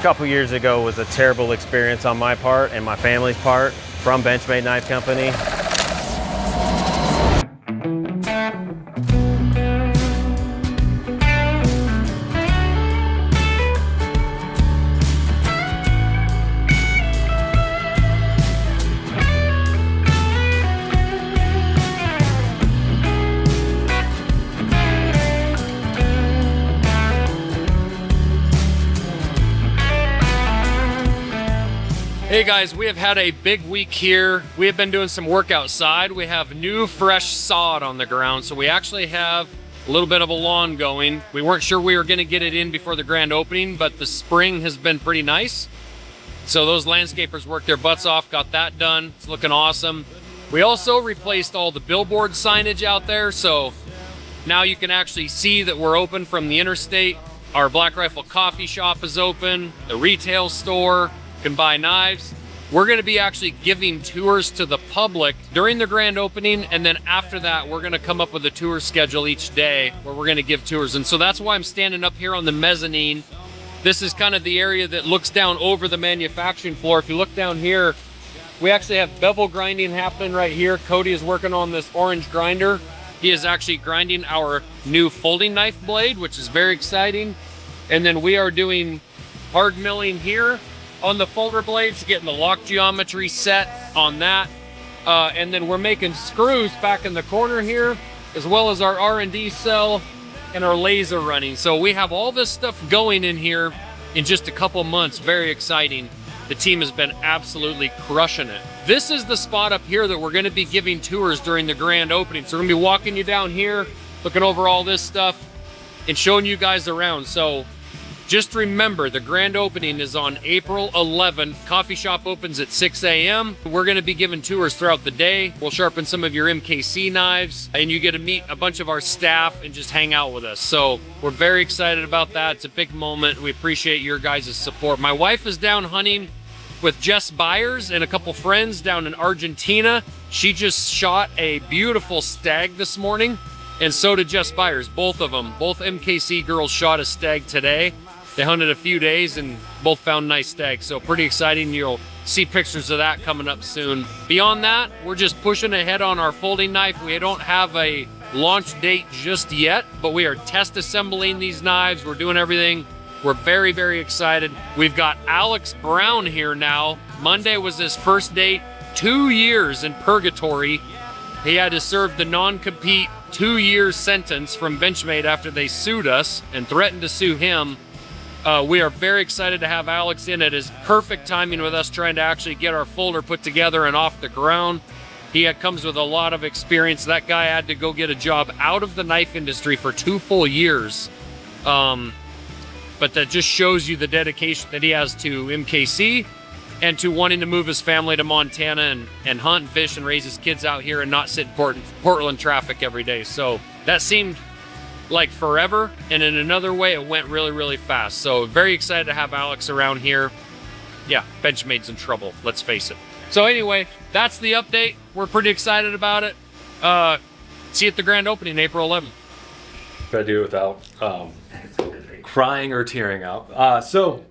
A couple years ago was a terrible experience on my part and my family's part from Benchmade Knife Company. Hey guys, we have had a big week here. We have been doing some work outside. We have new fresh sod on the ground, so we actually have a little bit of a lawn going. We weren't sure we were gonna get it in before the grand opening, but the spring has been pretty nice. So those landscapers worked their butts off, got that done. It's looking awesome. We also replaced all the billboard signage out there, so now you can actually see that we're open from the interstate. Our Black Rifle coffee shop is open, the retail store, can buy knives. We're gonna be actually giving tours to the public during the grand opening, and then after that, we're gonna come up with a tour schedule each day where we're gonna give tours. And so that's why I'm standing up here on the mezzanine. This is kind of the area that looks down over the manufacturing floor. If you look down here, we actually have bevel grinding happening right here. Cody is working on this orange grinder. He is actually grinding our new folding knife blade, which is very exciting. And then we are doing hard milling here on the folder blades, getting the lock geometry set on that. And then we're making screws back in the corner here, as well as our R&D cell and our laser running. So we have all this stuff going in here in just a couple months. Very exciting. The team has been absolutely crushing it. This is the spot up here that we're gonna be giving tours during the grand opening. So we're gonna be walking you down here, looking over all this stuff and showing you guys around. So just remember, the grand opening is on April 11th. Coffee shop opens at 6 a.m. We're gonna be giving tours throughout the day. We'll sharpen some of your MKC knives, and you get to meet a bunch of our staff and just hang out with us. So we're very excited about that. It's a big moment. We appreciate your guys' support. My wife is down hunting with Jess Byers and a couple friends down in Argentina. She just shot a beautiful stag this morning, and so did Jess Byers, both of them. Both MKC girls shot a stag today. They hunted a few days and both found nice stags, so pretty exciting. You'll see pictures of that coming up soon. Beyond that, we're just pushing ahead on our folding knife. We don't have a launch date just yet, but we are test assembling these knives. We're doing everything. We're very, very excited. We've got Alex Brown here now. Monday was his first date, 2 years in purgatory. He had to serve the non-compete 2-year sentence from Benchmade after they sued us and threatened to sue him. We are very excited to have Alex in. It is perfect timing with us trying to actually get our folder put together and off the ground. He comes with a lot of experience. That guy had to go get a job out of the knife industry for 2 full years. But that just shows you the dedication that he has to MKC and to wanting to move his family to Montana and hunt and fish and raise his kids out here and not sit in Portland traffic every day. So that seemed like forever, and in another way it went really, really fast. So very excited to have Alex around here. Yeah, Benchmade's in trouble, let's face it. So anyway, that's the update. We're pretty excited about it. See you at the grand opening, April 11th. Try to do it without crying or tearing up. So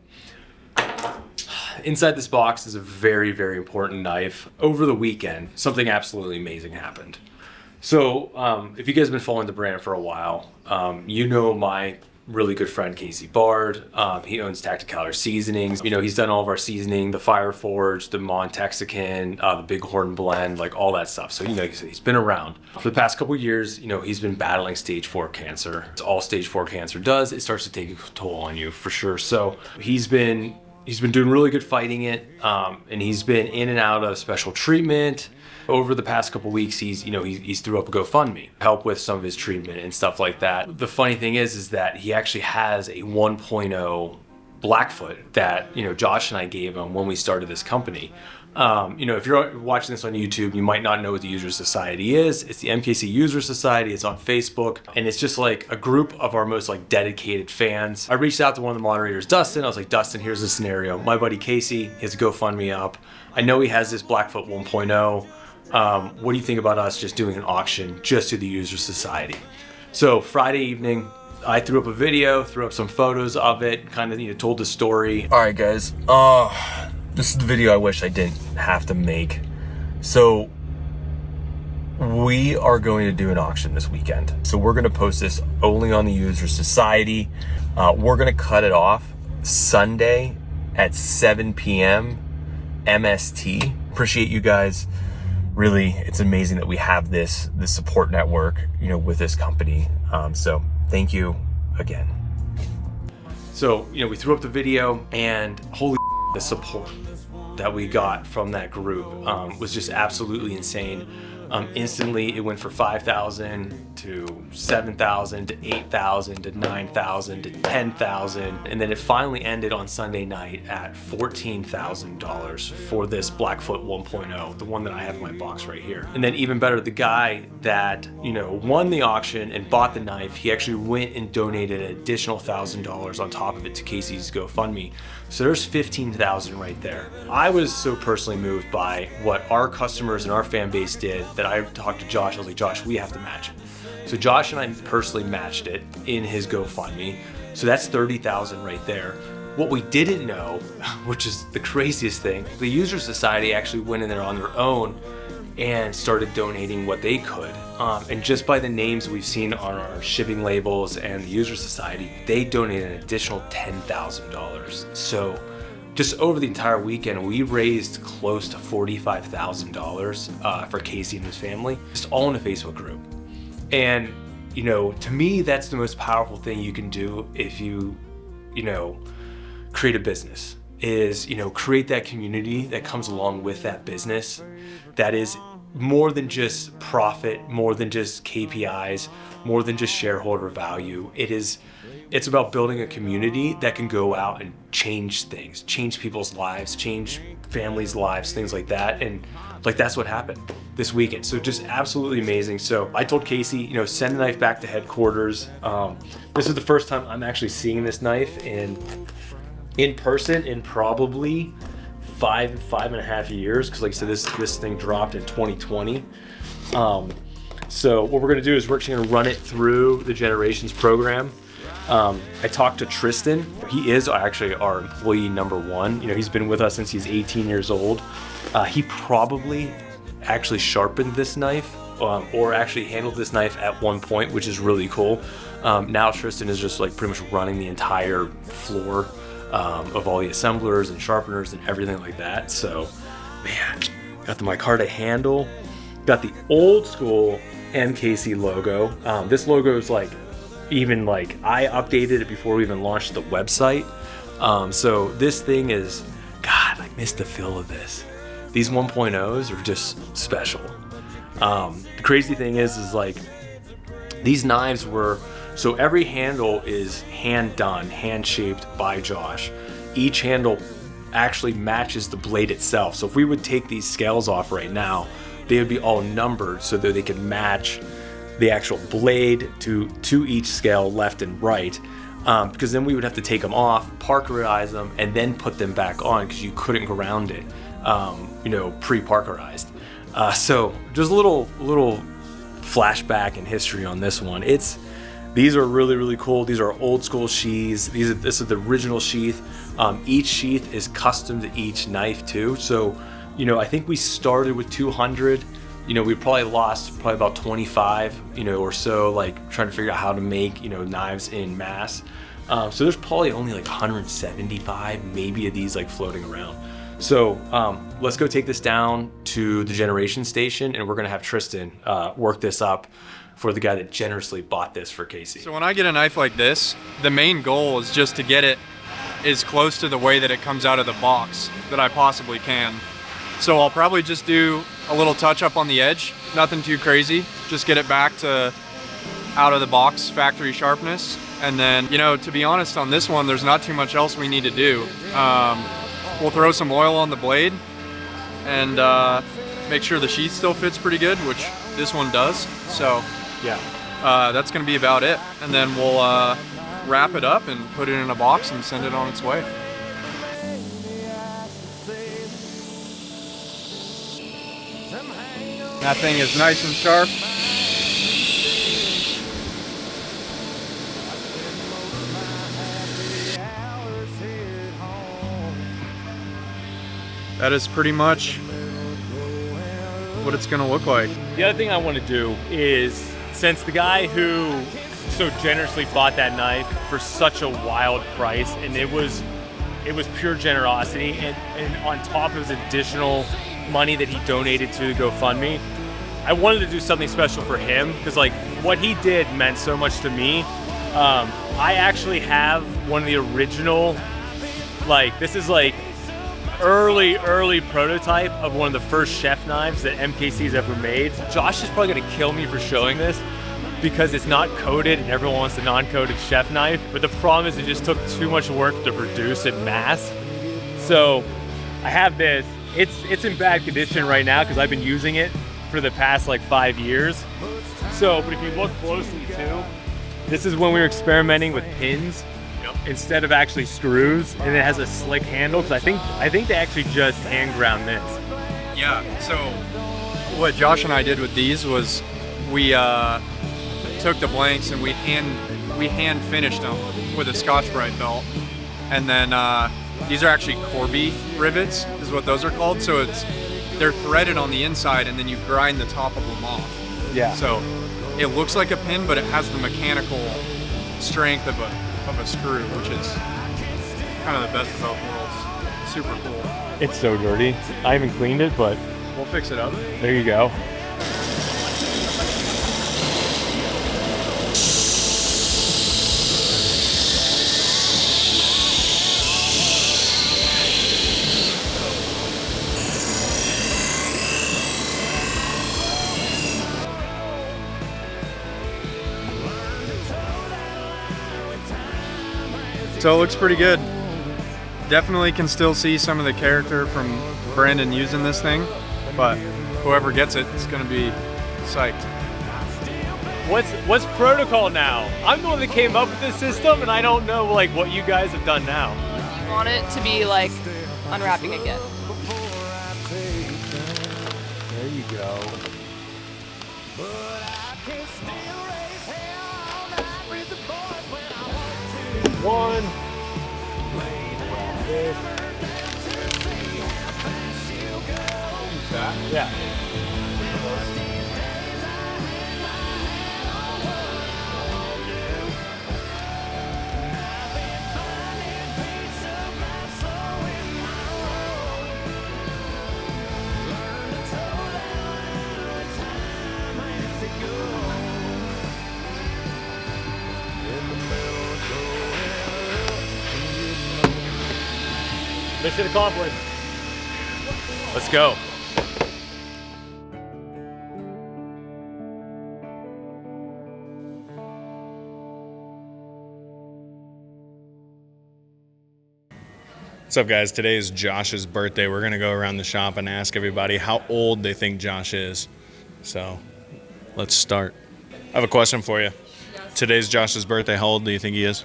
inside this box is a very, very important knife. Over the weekend, something absolutely amazing happened. So if you guys have been following the brand for a while, you know my really good friend Casey Bard. He owns Tacticaler Seasonings. You know, he's done all of our seasoning, the Fire Forge, the Mon Texican, the Bighorn Blend, like all that stuff. So, you know, he's been around. For the past couple of years, you know, he's been battling stage 4 cancer. It's all stage 4 cancer does. It starts to take a toll on you for sure. So he's been doing really good fighting it, and he's been in and out of special treatment. Over the past couple weeks, he's threw up a GoFundMe, help with some of his treatment and stuff like that. The funny thing is that he actually has a 1.0 Blackfoot that, you know, Josh and I gave him when we started this company. You know, if you're watching this on YouTube, you might not know what the User Society is. It's the MKC User Society. It's on Facebook, and it's just like a group of our most like dedicated fans. I reached out to one of the moderators, Dustin. I was like, Dustin, here's the scenario. My buddy Casey, he has a GoFundMe up. I know he has this Blackfoot 1.0. What do you think about us just doing an auction just to the User Society? So Friday evening, I threw up a video, threw up some photos of it, kind of, you know, told the story. All right, guys. This is the video I wish I didn't have to make. So we are going to do an auction this weekend. So we're going to post this only on the User Society. We're going to cut it off Sunday at 7 p.m. MST. Appreciate you guys. Really, it's amazing that we have this support network, you know, with this company. So thank you again. So, you know, we threw up the video, and holy the support that we got from that group was just absolutely insane. Instantly, it went from 5,000 to 7,000 to 8,000 to 9,000 to 10,000, and then it finally ended on Sunday night at $14,000 for this Blackfoot 1.0, the one that I have in my box right here. And then even better, the guy that, you know, won the auction and bought the knife, he actually went and donated an additional $1,000 on top of it to Casey's GoFundMe. So there's 15,000 right there. I was so personally moved by what our customers and our fan base did that I talked to Josh. I was like, Josh, we have to match it. So Josh and I personally matched it in his GoFundMe. So that's 30,000 right there. What we didn't know, which is the craziest thing, the User Society actually went in there on their own and started donating what they could. And just by the names we've seen on our shipping labels and the User Society, they donated an additional $10,000. So just over the entire weekend, we raised close to $45,000 for Casey and his family, just all in a Facebook group. And, you know, to me, that's the most powerful thing you can do if you know, create a business, is, you know, create that community that comes along with that business that is more than just profit, more than just KPIs, more than just shareholder value. It's about building a community that can go out and change things, change people's lives, change families' lives, things like that. And like, that's what happened this weekend. So just absolutely amazing. So I told Casey, you know, send the knife back to headquarters. This is the first time I'm actually seeing this knife in person in probably five and a half years, because like I said, this thing dropped in 2020. So what we're gonna do is we're actually gonna run it through the Generations program. I talked to Tristan. He is actually our employee #1. You know, he's been with us since he's 18 years old. He probably actually sharpened this knife or actually handled this knife at one point, which is really cool. Now Tristan is just like pretty much running the entire floor of all the assemblers and sharpeners and everything like that. So, man, got the micarta handle, got the old school MKC logo. This logo is like, even like I updated it before we even launched the website. So this thing is, God, I miss the feel of this. These 1.0s are just special. The crazy thing is like these knives were, so every handle is hand done, hand shaped by Josh. Each handle actually matches the blade itself. So if we would take these scales off right now, they would be all numbered so that they could match the actual blade to each scale, left and right. Because then we would have to take them off, parkerize them, and then put them back on because you couldn't ground it, you know, pre-parkerized. So just a little flashback in history on this one. These are really, really cool. These are old school sheaths. This is the original sheath. Each sheath is custom to each knife too. So, you know, I think we started with 200. You know, we probably lost about 25, you know, or so, like trying to figure out how to make, you know, knives in mass. So there's probably only like 175 maybe of these like floating around. So let's go take this down to the Generation Station, and we're gonna have Tristan work this up for the guy that generously bought this for Casey. So when I get a knife like this, the main goal is just to get it as close to the way that it comes out of the box that I possibly can. So I'll probably just do a little touch up on the edge, nothing too crazy, just get it back to out of the box factory sharpness. And then, you know, to be honest on this one, there's not too much else we need to do. We'll throw some oil on the blade and make sure the sheath still fits pretty good, which this one does. So yeah, that's gonna be about it. And then we'll wrap it up and put it in a box and send it on its way. That thing is nice and sharp. that is pretty much what it's gonna look like. The other thing I want to do is, since the guy who so generously bought that knife for such a wild price, and it was pure generosity, and on top of his additional money that he donated to the GoFundMe, I wanted to do something special for him, because like what he did meant so much to me. I actually have one of the original, like, this is like early prototype of one of the first chef knives that MKC's ever made. Josh is probably gonna kill me for showing this because it's not coated and everyone wants a non-coated chef knife, but the problem is it just took too much work to produce in mass. So I have this. It's in bad condition right now because I've been using it for the past like 5 years. So, but if you look closely too, this is when we were experimenting with pins instead of actually screws, and it has a slick handle, because I think they actually just hand ground this. Yeah, so what Josh and I did with these was we took the blanks and we hand finished them with a Scotch-Brite belt, and then these are actually Corby rivets is what those are called. So they're threaded on the inside, and then you grind the top of them off. Yeah. So it looks like a pin, but it has the mechanical strength of a screw, which is kind of the best of both worlds. Super cool. It's so dirty. I haven't cleaned it, but We'll fix it up. there you go. So it looks pretty good. Definitely can still see some of the character from Brandon using this thing, but whoever gets it is gonna be psyched. What's protocol now? I'm the one that came up with this system, and I don't know like what you guys have done now. You want it to be like unwrapping again. There you go. One. Yeah. Mission accomplished. Let's go. What's up, guys? Today is Josh's birthday. We're gonna go around the shop and ask everybody how old they think Josh is. So let's start. I have a question for you. Today's Josh's birthday. How old do you think he is?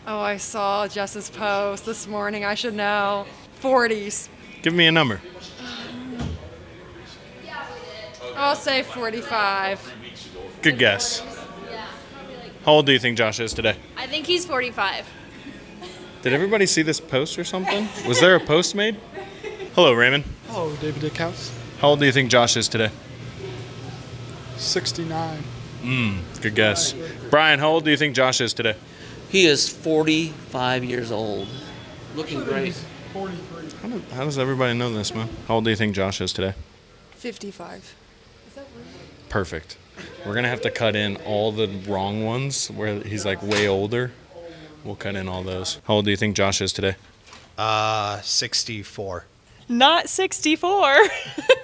Oh, I saw Jess's post this morning. I should know. 40s. Give me a number. I'll say 45. Good guess. How old do you think Josh is today? I think he's 45. Did everybody see this post or something? Was there a post made? Hello, Raymond. Hello, David Dickhouse. How old do you think Josh is today? 69. Good guess. Brian, how old do you think Josh is today? He is 45 years old. Looking great. 43. How does everybody know this, man? How old do you think Josh is today? 55. Perfect. We're going to have to cut in all the wrong ones where he's like way older. We'll cut in all those. How old do you think Josh is today? 64. Not 64.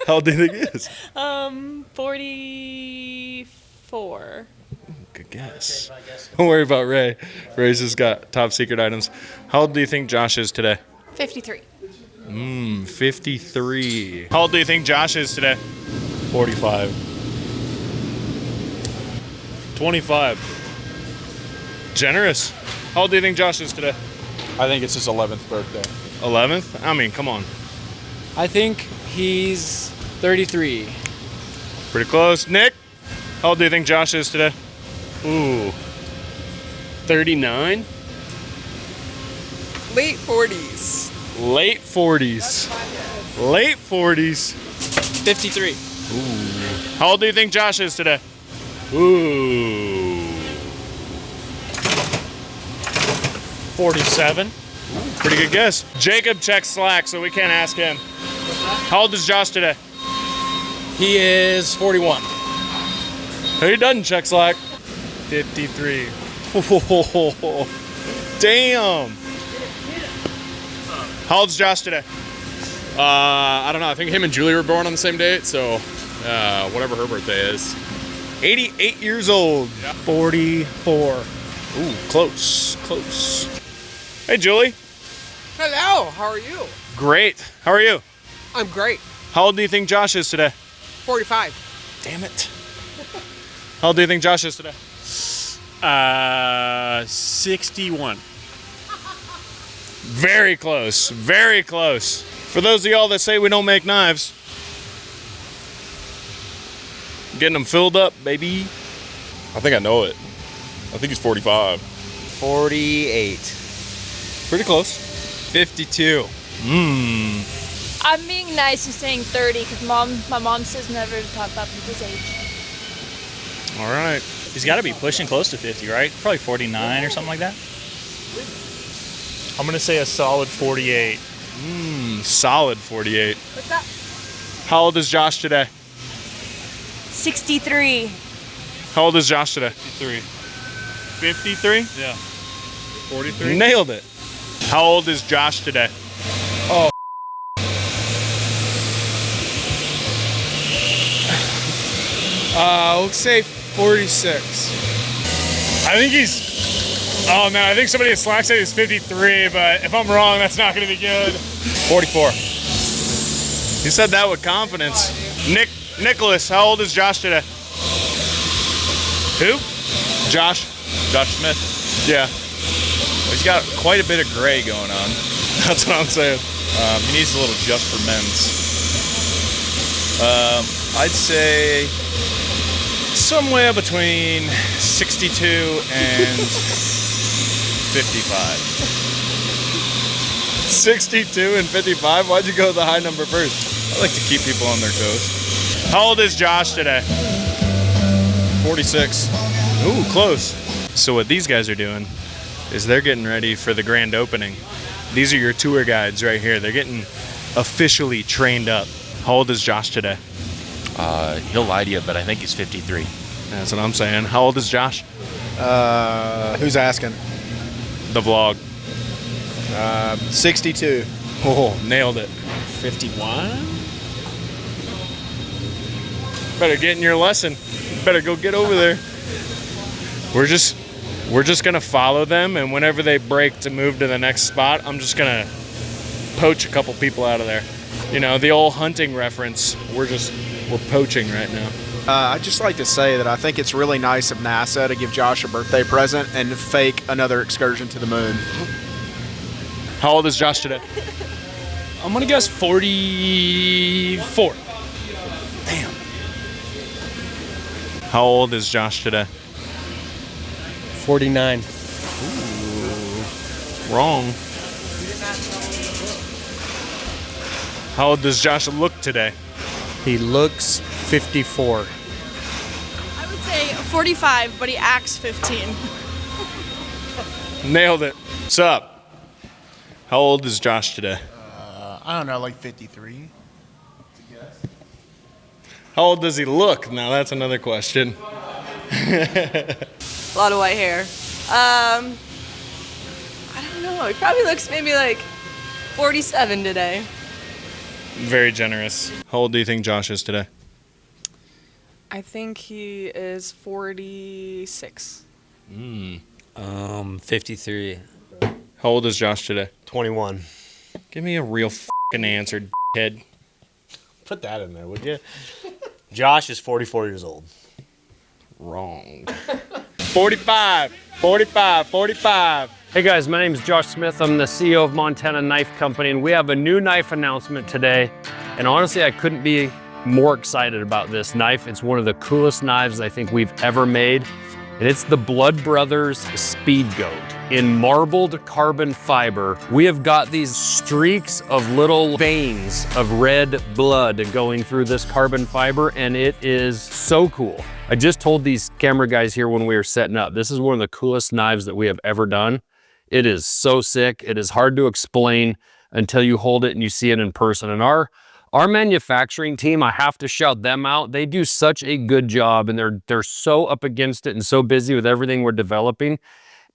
How old do you think he is? 44. Good guess. Don't worry about Ray. Ray's just got top secret items. How old do you think Josh is today? 53. 53. How old do you think Josh is today? 45. 25. Generous. How old do you think Josh is today? I think it's his 11th birthday. 11th? I mean, come on. I think he's 33. Pretty close. Nick, how old do you think Josh is today? Ooh, 39? Late 40s. Late 40s. Late 40s. 53. Ooh. How old do you think Josh is today? Ooh. 47. Pretty good guess. Jacob checks Slack, so we can't ask him. How old is Josh today? He is 41. He doesn't check Slack. 53. Oh, damn. How old's Josh today? I don't know. I think him and Julie were born on the same date, so whatever her birthday is. 88 years old. 44. Ooh, close, close. Hey, Julie. Hello, how are you? Great. How are you? I'm great. How old do you think Josh is today? 45. Damn it. How old do you think Josh is today? 61. Very close, very close. For those of y'all that say we don't make knives, getting them filled up, baby. I think I know it. I think he's 45. 48. Pretty close. 52. I'm being nice and saying 30 because my mom says never to talk about people's age. All right. He's got to be pushing close to 50, right? Probably 49 or something like that. I'm going to say a solid 48. Solid 48. What's up? How old is Josh today? 63. How old is Josh today? 53. 53? Yeah. 43? Nailed it. How old is Josh today? Oh. Let's say 46. I think he's... Oh, man, I think somebody at Slack said he's 53, but if I'm wrong, that's not going to be good. 44. He said that with confidence. Nicholas, how old is Josh today? Who? Josh. Josh Smith. Yeah. He's got quite a bit of gray going on. That's what I'm saying. He needs a little just for men's. I'd say somewhere between 62 and 55. 62 and 55? Why'd you go with the high number first? I like to keep people on their toes. How old is Josh today? 46. Ooh, close. So what these guys are doing is they're getting ready for the grand opening. These are your tour guides right here. They're getting officially trained up. How old is Josh today? He'll lie to you, but I think he's 53. That's what I'm saying. How old is Josh? Who's asking? The vlog. 62. Oh, nailed it. 51? Better get in your lesson. Better go get over there. We're just gonna follow them, and whenever they break to move to the next spot, I'm just gonna poach a couple people out of there. You know, the old hunting reference. We're poaching right now. I'd just like to say that I think it's really nice of NASA to give Josh a birthday present and fake another excursion to the moon. How old is Josh today? I'm going to guess 44. Damn. How old is Josh today? 49. Ooh, wrong. How old does Josh look today? He looks 54. I would say 45, but he acts 15. Nailed it. What's up? How old is Josh today? I don't know, like 53. How old does he look? Now that's another question. A lot of white hair. I don't know. He probably looks maybe like 47 today. Very generous. How old do you think Josh is today? I think he is 46. 53. How old is Josh today? 21. Give me a real f***ing answer, head. Put that in there, would you? Josh is 44 years old. Wrong. 45, 45, 45. Hey guys, my name is Josh Smith. I'm the CEO of Montana Knife Company, and we have a new knife announcement today. And honestly, I couldn't be more excited about this knife. It's one of the coolest knives I think we've ever made, and it's the Blood Brothers Speedgoat. in marbled carbon fiber. We have got these streaks of little veins of red blood going through this carbon fiber, and it is so cool. I just told these camera guys here when we were setting up, this is one of the coolest knives that we have ever done. It is so sick. It is hard to explain until you hold it and you see it in person. And our manufacturing team, I have to shout them out. They do such a good job, and they're so up against it and so busy with everything we're developing.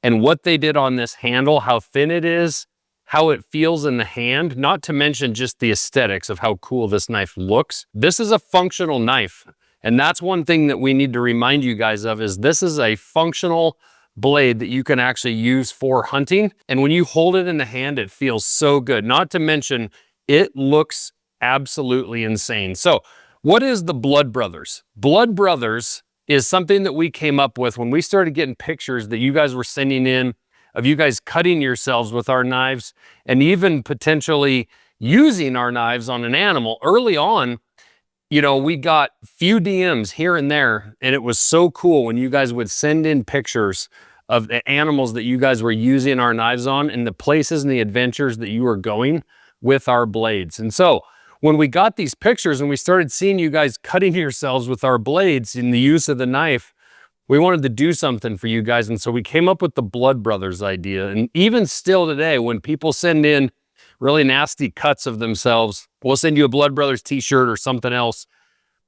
And what they did on this handle, how thin it is, how it feels in the hand, not to mention just the aesthetics of how cool this knife looks. This is a functional knife. And that's one thing that we need to remind you guys of, is this is a functional blade that you can actually use for hunting. And when you hold it in the hand, it feels so good. Not to mention, it looks absolutely insane. So what is the Blood Brothers? Blood Brothers is something that we came up with when we started getting pictures that you guys were sending in of you guys cutting yourselves with our knives and even potentially using our knives on an animal. Early on, you know, we got few DMs here and there, and it was so cool when you guys would send in pictures of the animals that you guys were using our knives on and the places and the adventures that you were going with our blades. And so when we got these pictures and we started seeing you guys cutting yourselves with our blades in the use of the knife, we wanted to do something for you guys. And so we came up with the Blood Brothers idea. And even still today, when people send in really nasty cuts of themselves, we'll send you a Blood Brothers t-shirt or something else.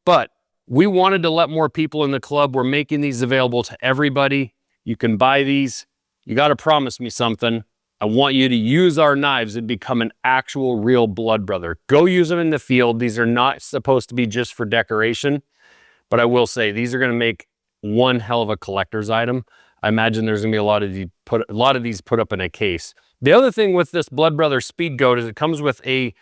But we wanted to let more people in the club. We're making these available to everybody. You can buy these. You got to promise me something. I want you to use our knives and become an actual real Blood Brother. Go use them in the field. These are not supposed to be just for decoration, but I will say these are going to make one hell of a collector's item. I imagine there's going to be a lot of these put up in a case. The other thing with this Blood Brothers Speedgoat is it comes with a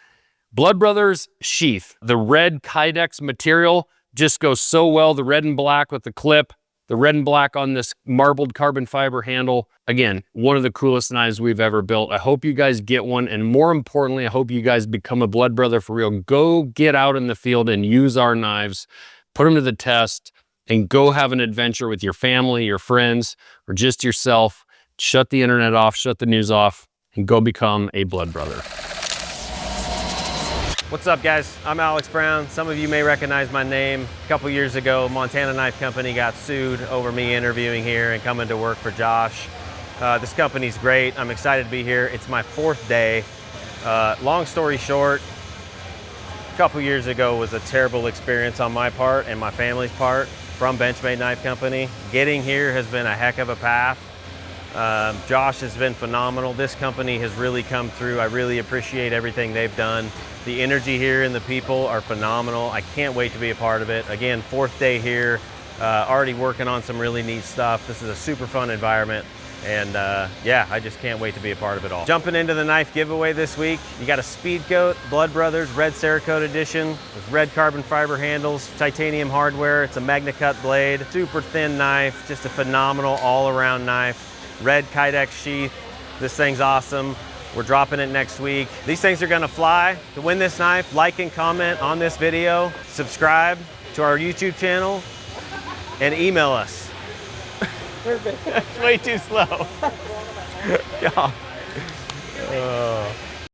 Blood Brothers sheath. The red Kydex material just goes so well. The red and black with the clip, the red and black on this marbled carbon fiber handle. Again, one of the coolest knives we've ever built. I hope you guys get one. And more importantly, I hope you guys become a Blood Brother for real. Go get out in the field and use our knives, put them to the test, and go have an adventure with your family, your friends, or just yourself. Shut the internet off, shut the news off, and go become a Blood Brother. What's up, guys? I'm Alex Brown. Some of you may recognize my name. A couple years ago, Montana Knife Company got sued over me interviewing here and coming to work for Josh. This company's great. I'm excited to be here. It's my 4th day. Long story short, a couple years ago was a terrible experience on my part and my family's part from Benchmade Knife Company. Getting here has been a heck of a path. Josh has been phenomenal. This company has really come through. I really appreciate everything they've done. The energy here and the people are phenomenal. I can't wait to be a part of it. Again, 4th day here, already working on some really neat stuff. This is a super fun environment. And yeah, I just can't wait to be a part of it all. Jumping into the knife giveaway this week, you got a Speedgoat Blood Brothers Red Cerakote edition with red carbon fiber handles, titanium hardware. It's a Magna Cut blade, super thin knife, just a phenomenal all-around knife. Red Kydex sheath. This thing's awesome. We're dropping it next week. These things are gonna fly. To win this knife, like and comment on this video, subscribe to our YouTube channel, and email us. It's way too slow. Yeah.